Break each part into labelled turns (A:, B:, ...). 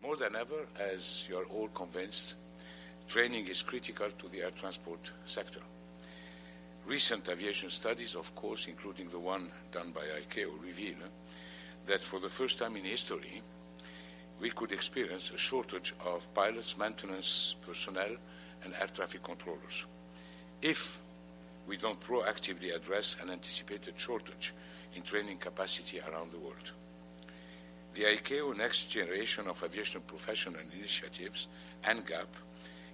A: More than ever, as you are all convinced, training is critical to the air transport sector. Recent aviation studies, of course, including the one done by ICAO, reveal that for the first time in history, we could experience a shortage of pilots, maintenance personnel, and air traffic controllers if we don't proactively address an anticipated shortage in training capacity around the world. The ICAO Next Generation of Aviation Professional Initiatives, NGAP,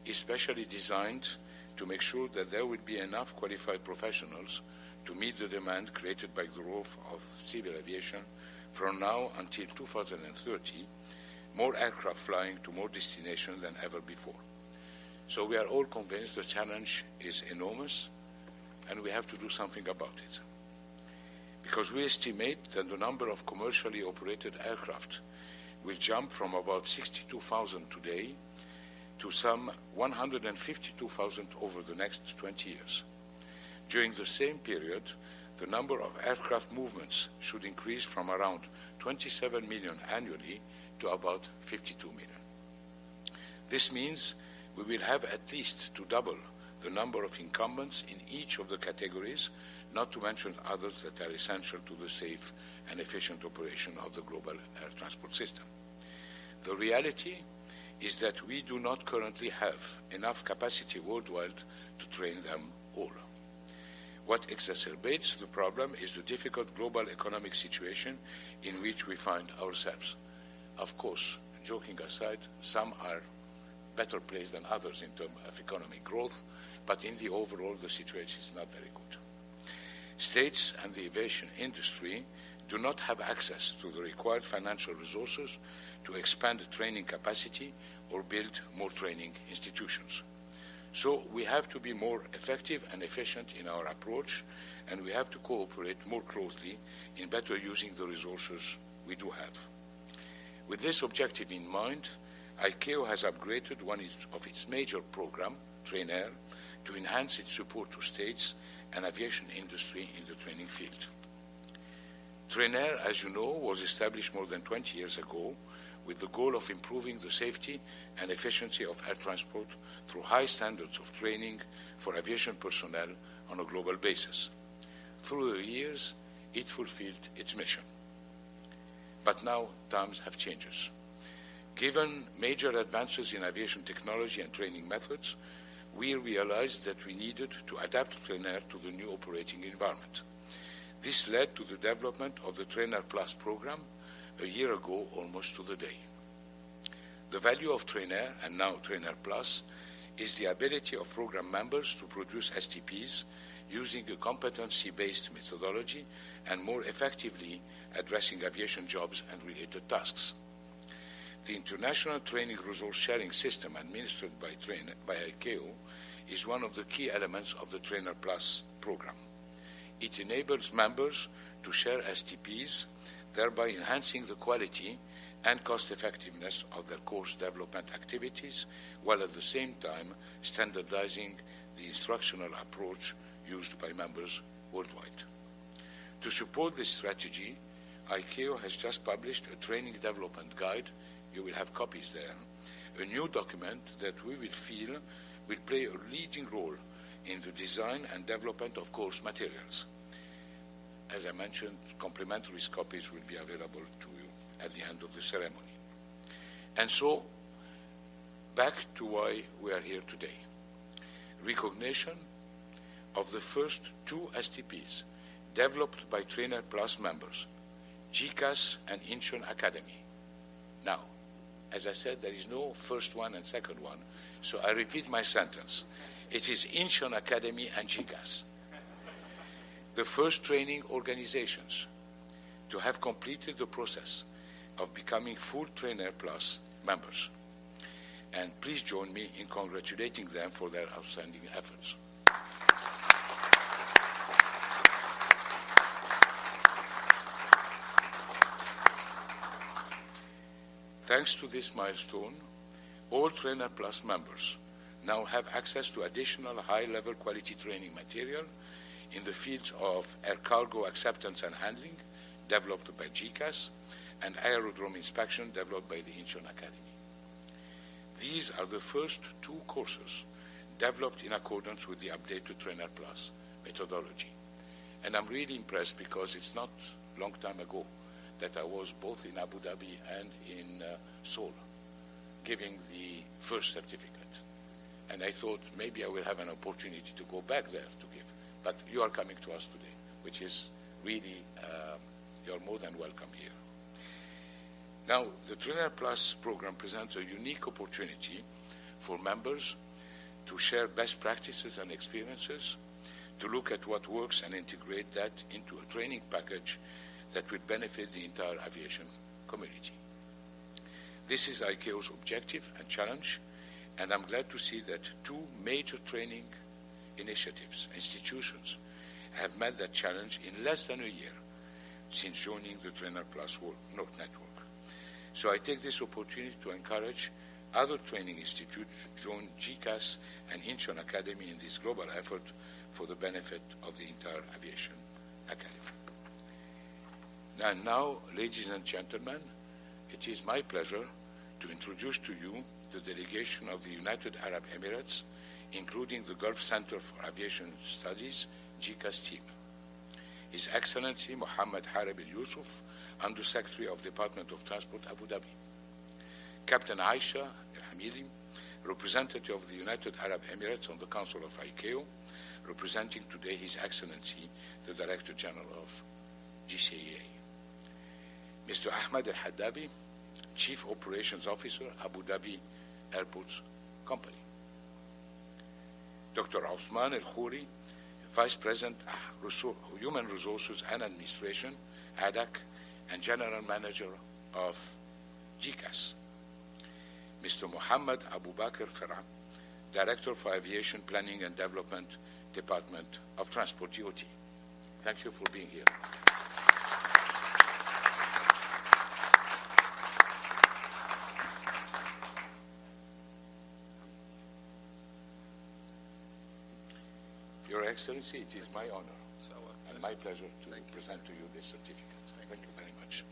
A: is specially designed to make sure that there will be enough qualified professionals to meet the demand created by the growth of civil aviation from now until 2030, more aircraft flying to more destinations than ever before. So we are all convinced the challenge is enormous and we have to do something about it. Because we estimate that the number of commercially operated aircraft will jump from about 62,000 today to some 152,000 over the next 20 years. During the same period, the number of aircraft movements should increase from around 27 million annually to about 52 million. This means we will have at least to double the number of incumbents in each of the categories, not to mention others that are essential to the safe and efficient operation of the global air transport system. The reality is that we do not currently have enough capacity worldwide to train them all. What exacerbates the problem is the difficult global economic situation in which we find ourselves. Of course, joking aside, some are better placed than others in terms of economic growth, but in the overall, the situation is not very good. States and the aviation industry do not have access to the required financial resources to expand training capacity or build more training institutions. So we have to be more effective and efficient in our approach, and we have to cooperate more closely in better using the resources we do have. With this objective in mind, ICAO has upgraded one of its major programs, TRAINAIR, to enhance its support to states and aviation industry in the training field. TRAINAIR, as you know, was established more than 20 years ago with the goal of improving the safety and efficiency of air transport through high standards of training for aviation personnel on a global basis. Through the years, it fulfilled its mission. But now times have changed. Given major advances in aviation technology and training methods, we realized that we needed to adapt TRAINAIR to the new operating environment. This led to the development of the TRAINAIR Plus program a year ago, almost to the day. The value of TRAINAIR, and now TRAINAIR Plus, is the ability of program members to produce STPs using a competency-based methodology and more effectively addressing aviation jobs and related tasks. The International Training Resource Sharing System administered by ICAO is one of the key elements of the TRAINAIR Plus program. It enables members to share STPs, thereby enhancing the quality and cost-effectiveness of their course development activities, while at the same time standardizing the instructional approach used by members worldwide. To support this strategy, ICAO has just published a training development guide. You will have copies there, a new document that we will feel will play a leading role in the design and development of course materials. As I mentioned, complimentary copies will be available to you at the end of the ceremony. And so, back to why we are here today. Recognition of the first two STPs developed by TRAINAIR Plus members, GCAS and Incheon Academy. Now, as I said, there is no first one and second one, so I repeat my sentence. It is Incheon Academy and GCAS, the first training organizations to have completed the process of becoming full TRAINAIR Plus members. And please join me in congratulating them for their outstanding efforts. Thanks to this milestone, all TRAINAIR Plus members now have access to additional high-level quality training material in the fields of air cargo acceptance and handling, developed by GCAS, and aerodrome inspection, developed by the Incheon Academy. These are the first 2 courses developed in accordance with the updated TRAINAIR Plus methodology. And I'm really impressed because it's not a long time ago that I was both in Abu Dhabi and in Seoul giving the first certificate. And I thought maybe I will have an opportunity to go back there to give. But you are coming to us today, which is really, you're more than welcome here. Now, the TRAINAIR Plus program presents a unique opportunity for members to share best practices and experiences, to look at what works and integrate that into a training package that will benefit the entire aviation community. This is ICAO's objective and challenge, and I'm glad to see that 2 major training initiatives, institutions, have met that challenge in less than a year since joining the TRAINAIR Plus network. So I take this opportunity to encourage other training institutes to join GCAS and Incheon Academy in this global effort for the benefit of the entire aviation academy. And now, ladies and gentlemen, it is my pleasure to introduce to you the delegation of the United Arab Emirates, including the Gulf Center for Aviation Studies, GCAS team. His Excellency Mohammed Harib al-Yusuf, Undersecretary of Department of Transport, Abu Dhabi. Captain Aisha al-Hamili, representative of the United Arab Emirates on the Council of ICAO, representing today His Excellency, the Director General of GCAA. Mr. Ahmed al-Haddabi, Chief Operations Officer, Abu Dhabi Airports Company. Dr. Osman al-Khouri, Vice President, Human Resources and Administration, ADAC, and General Manager of GCAS. Mr. Muhammad Abu Bakr Farah, Director for Aviation Planning and Development, Department of Transport, DOT. Thank you for being here. Your Excellency, it is my honor and my pleasure to present to you this certificate. Thank you very much.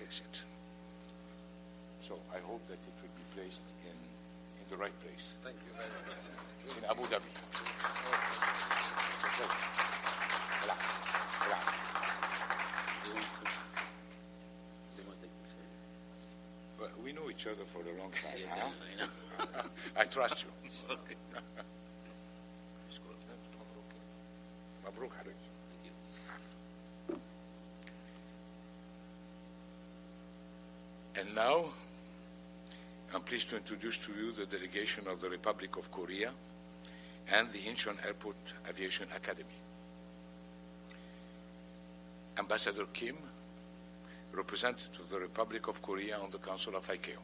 A: Exit. So I hope that it will be placed in the right place.
B: Thank you very much.
A: In Abu Dhabi. Well, we know each other for a long time.
B: Yes,
A: Huh?
B: I know.
A: I trust you.
B: Okay.
A: Mabruk عليك. And now, I'm pleased to introduce to you the delegation of the Republic of Korea and the Incheon Airport Aviation Academy. Ambassador Kim, representative of the Republic of Korea on the Council of ICAO.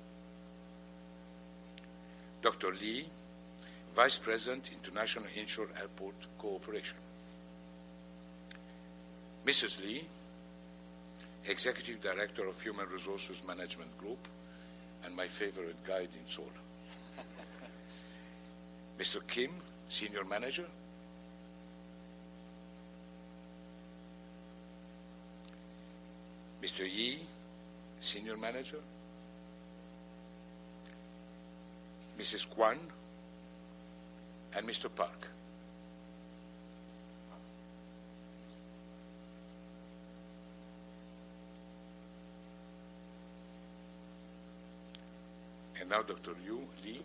A: Dr. Lee, Vice President, International Incheon Airport Cooperation. Mrs. Lee, Executive Director of Human Resources Management Group, and my favorite guide in Seoul. Mr. Kim, Senior Manager. Mr. Yi, Senior Manager. Mrs. Kwan, and Mr. Park. And now Dr. Lee.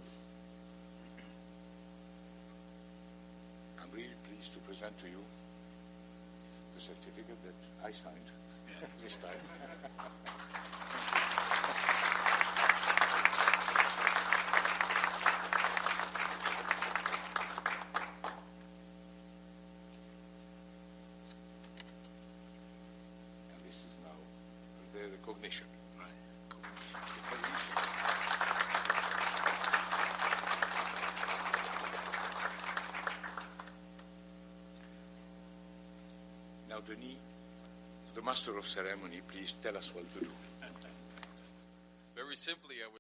A: I'm really pleased to present to you the certificate that I signed this time. And this is now the recognition. Now, Denis, the Master of Ceremony, please tell us what to do.
B: Very simply, I would